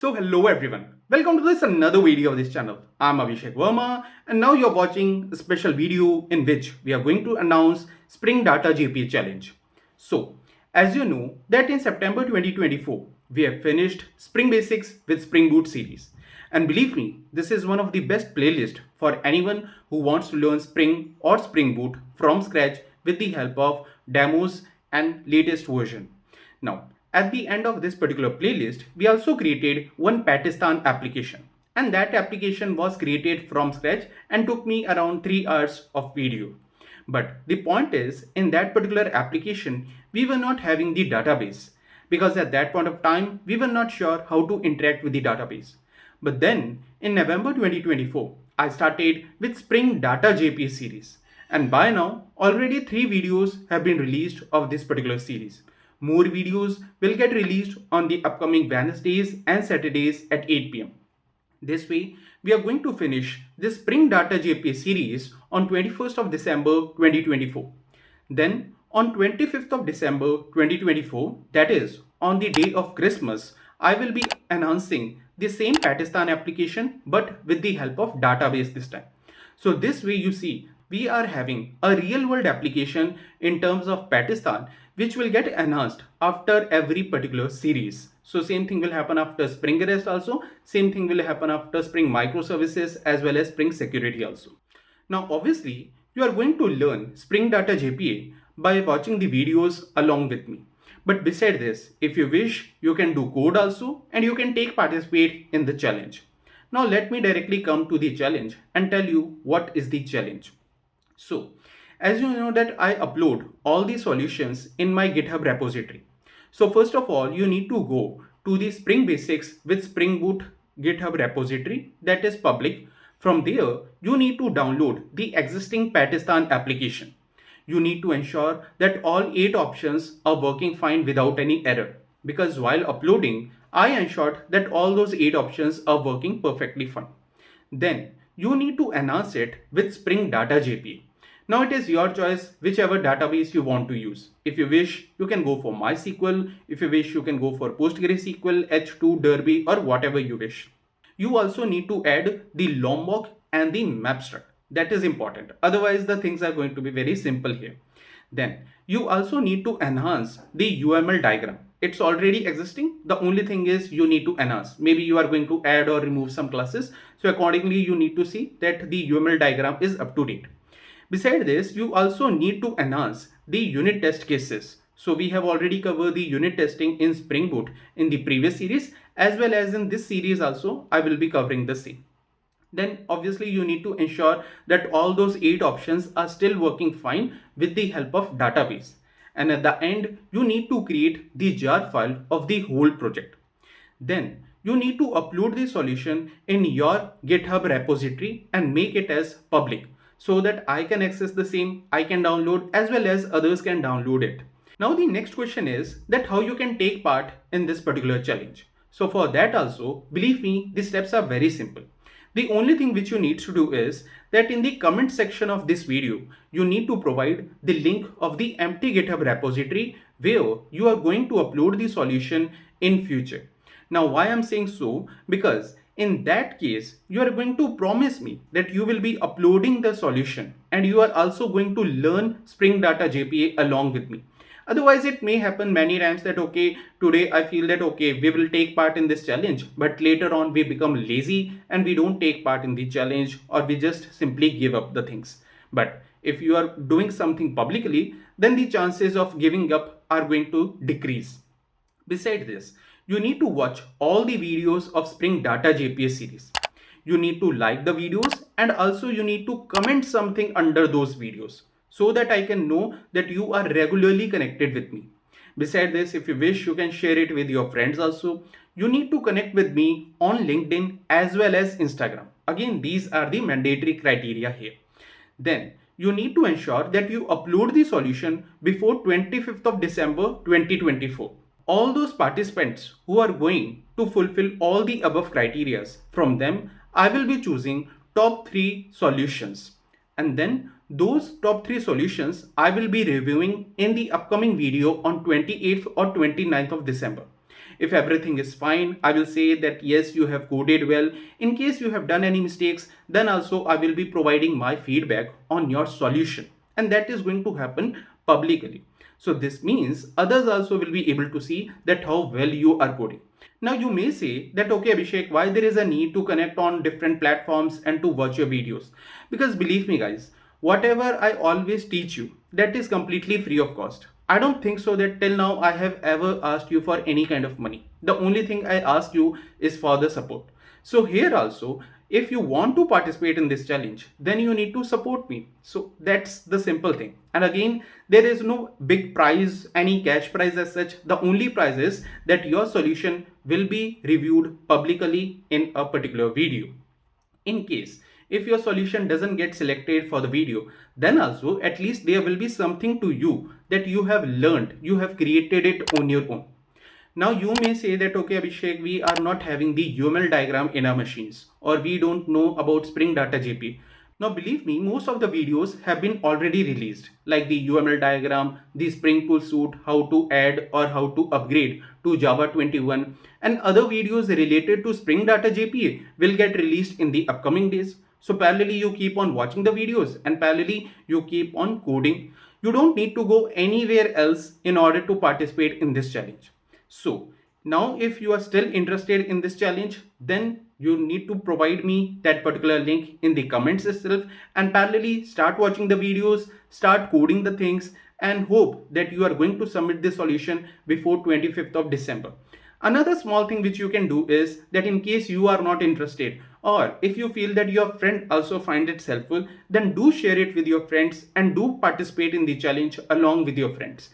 So hello everyone, welcome to this another video of this channel. I'm Abhishek Verma and now you're watching a special video in which we are going to announce Spring Data JPA challenge. So as you know that in September 2024 we have finished Spring Basics with Spring Boot series, and believe me, this is one of the best playlists for anyone who wants to learn Spring or Spring Boot from scratch with the help of demos and latest version. Now, at the end of this particular playlist, we also created one Petistaan application. And that application was created from scratch and took me around 3 hours of video. But the point is, in that particular application, we were not having the database because at that point of time, we were not sure how to interact with the database. But then in November 2024, I started with Spring Data JPA series. And by now, already 3 videos have been released of this particular series. More videos will get released on the upcoming Wednesdays and Saturdays at 8 pm. This way, we are going to finish this Spring Data JPA series on 21st of December 2024. Then on 25th of December 2024, that is on the day of Christmas, I will be announcing the same Petistaan application but with the help of database this time. So this way you see we are having a real world application in terms of Petistaan which will get enhanced after every particular series. So same thing will happen after Spring REST also, same thing will happen after Spring Microservices as well as Spring Security also. Now obviously you are going to learn Spring Data JPA by watching the videos along with me. But beside this, if you wish, you can do code also and you can participate in the challenge. Now let me directly come to the challenge and tell you what is the challenge. So as you know that I upload all the solutions in my GitHub repository. So first of all, you need to go to the Spring Basics with Spring Boot GitHub repository that is public. From there, you need to download the existing Petistaan application. You need to ensure that all 8 options are working fine without any error, because while uploading, I ensured that all those 8 options are working perfectly fine. Then you need to enhance it with Spring Data JPA. Now it is your choice whichever database you want to use. If you wish, you can go for MySQL. If you wish, you can go for PostgreSQL, H2, Derby, or whatever you wish. You also need to add the Lombok and the MapStruct. That is important. Otherwise, the things are going to be very simple here. Then you also need to enhance the UML diagram. It's already existing. The only thing is you need to enhance. Maybe you are going to add or remove some classes. So accordingly, you need to see that the UML diagram is up to date. Beside this, you also need to enhance the unit test cases. So we have already covered the unit testing in Spring Boot in the previous series, as well as in this series also, I will be covering the same. Then obviously you need to ensure that all those 8 options are still working fine with the help of database. And at the end, you need to create the jar file of the whole project. Then you need to upload the solution in your GitHub repository and make it as public so that I can access the same, I can download as well as others can download it. Now the next question is that how you can take part in this particular challenge. So for that also, believe me, the steps are very simple. The only thing which you need to do is that in the comment section of this video, you need to provide the link of the empty GitHub repository where you are going to upload the solution in future. Now why I'm saying so? Because in that case, you are going to promise me that you will be uploading the solution and you are also going to learn Spring Data JPA along with me. Otherwise, it may happen many times that, okay, today I feel that, okay, we will take part in this challenge, but later on we become lazy and we don't take part in the challenge, or we just simply give up the things. But if you are doing something publicly, then the chances of giving up are going to decrease. Besides this, you need to watch all the videos of Spring Data JPA series. You need to like the videos and also you need to comment something under those videos so that I can know that you are regularly connected with me. Besides this, if you wish, you can share it with your friends also. You need to connect with me on LinkedIn as well as Instagram. Again, these are the mandatory criteria here. Then you need to ensure that you upload the solution before 25th of December 2024. All those participants who are going to fulfill all the above criteria, from them I will be choosing top 3 solutions. And then those top 3 solutions I will be reviewing in the upcoming video on 28th or 29th of December. If everything is fine, I will say that yes, you have coded well. In case you have done any mistakes, then also I will be providing my feedback on your solution, and that is going to happen publicly. So this means others also will be able to see that how well you are coding. Now you may say that okay Abhishek, why there is a need to connect on different platforms and to watch your videos? Because believe me guys, whatever I always teach you, that is completely free of cost. I don't think so that till now I have ever asked you for any kind of money. The only thing I ask you is for the support. So here also, if you want to participate in this challenge, then you need to support me. So that's the simple thing. And again, there is no big prize, any cash prize as such. The only prize is that your solution will be reviewed publicly in a particular video. In case if your solution doesn't get selected for the video, then also at least there will be something to you that you have learned, you have created it on your own. Now you may say that okay Abhishek, we are not having the UML diagram in our machines, or we don't know about Spring Data JPA. Now believe me, most of the videos have been already released, like the UML diagram, the Spring Tool suite, how to add or how to upgrade to Java 21, and other videos related to Spring Data JPA will get released in the upcoming days. So parallelly you keep on watching the videos and parallelly you keep on coding. You don't need to go anywhere else in order to participate in this challenge. So now if you are still interested in this challenge, then you need to provide me that particular link in the comments itself, and parallelly start watching the videos, start coding the things, and hope that you are going to submit the solution before 25th of December. Another small thing which you can do is that in case you are not interested, or if you feel that your friend also find it helpful, then do share it with your friends and do participate in the challenge along with your friends.